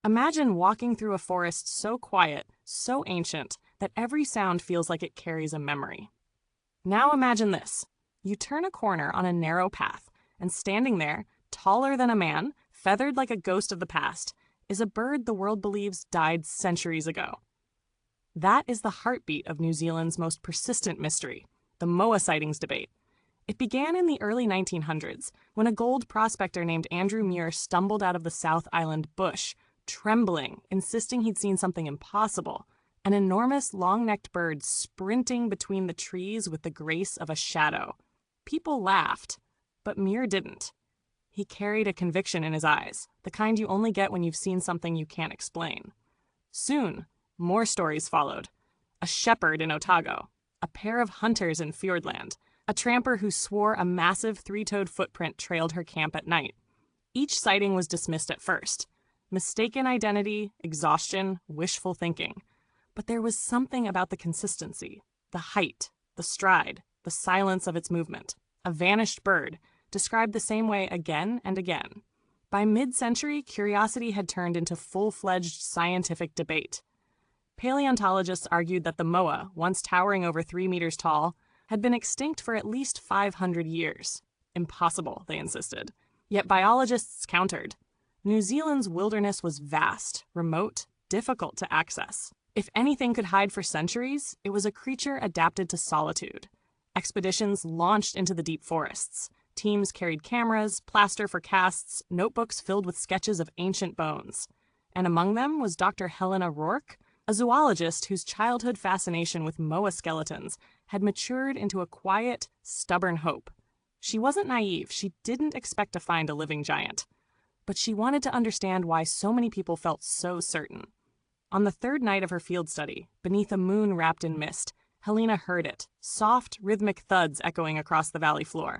Imagine walking through a forest so quiet, so ancient, that every sound feels like it carries a memory. Now imagine this. You turn a corner on a narrow path, and standing there, taller than a man, feathered like a ghost of the past, is a bird the world believes died centuries ago. That is the heartbeat of New Zealand's most persistent mystery, the Moa Sightings Debate. It began in the early 1900s, when a gold prospector named Andrew Muir stumbled out of the South Island bush, trembling, insisting he'd seen something impossible, an enormous long-necked bird sprinting between the trees with the grace of a shadow. People laughed, but Muir didn't. He carried a conviction in his eyes, the kind you only get when you've seen something you can't explain. Soon, more stories followed. A shepherd in Otago, a pair of hunters in Fiordland, a tramper who swore a massive three-toed footprint trailed her camp at night. Each sighting was dismissed at first. Mistaken identity, exhaustion, wishful thinking. But there was something about the consistency, the height, the stride, the silence of its movement. A vanished bird, described the same way again and again. By mid-century, curiosity had turned into full-fledged scientific debate. Paleontologists argued that the moa, once towering over 3 meters tall, had been extinct for at least 500 years. Impossible, they insisted. Yet biologists countered. New Zealand's wilderness was vast, remote, difficult to access. If anything could hide for centuries, it was a creature adapted to solitude. Expeditions launched into the deep forests. Teams carried cameras, plaster for casts, notebooks filled with sketches of ancient bones. And among them was Dr. Helena Rourke, a zoologist whose childhood fascination with moa skeletons had matured into a quiet, stubborn hope. She wasn't naive. She didn't expect to find a living giant. But she wanted to understand why so many people felt so certain. On the third night of her field study, beneath a moon wrapped in mist, Helena heard it, soft, rhythmic thuds echoing across the valley floor.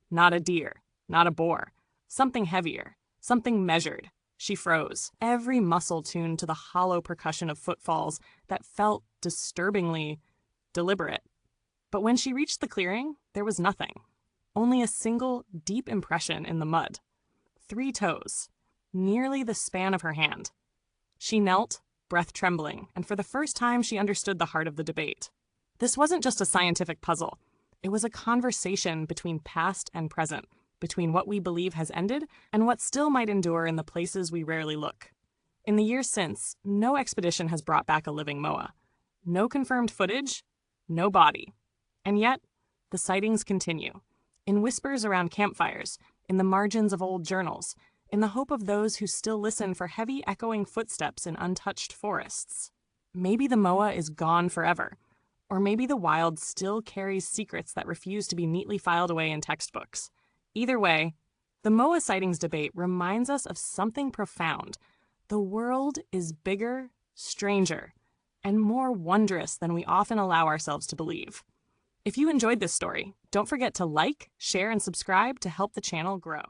Not a deer, not a boar. Something heavier, something measured. She froze, every muscle tuned to the hollow percussion of footfalls that felt disturbingly deliberate. But when she reached the clearing, there was nothing. Only a single, deep impression in the mud. 3 toes, nearly the span of her hand. She knelt, breath trembling, and for the first time she understood the heart of the debate. This wasn't just a scientific puzzle. It was a conversation between past and present, between what we believe has ended and what still might endure in the places we rarely look. In the years since, no expedition has brought back a living moa. No confirmed footage, no body. And yet, the sightings continue. In whispers around campfires, in the margins of old journals, in the hope of those who still listen for heavy echoing footsteps in untouched forests. Maybe the moa is gone forever, or maybe the wild still carries secrets that refuse to be neatly filed away in textbooks. Either way, the Moa Sightings Debate reminds us of something profound. The world is bigger, stranger, and more wondrous than we often allow ourselves to believe. If you enjoyed this story, don't forget to like, share, and subscribe to help the channel grow.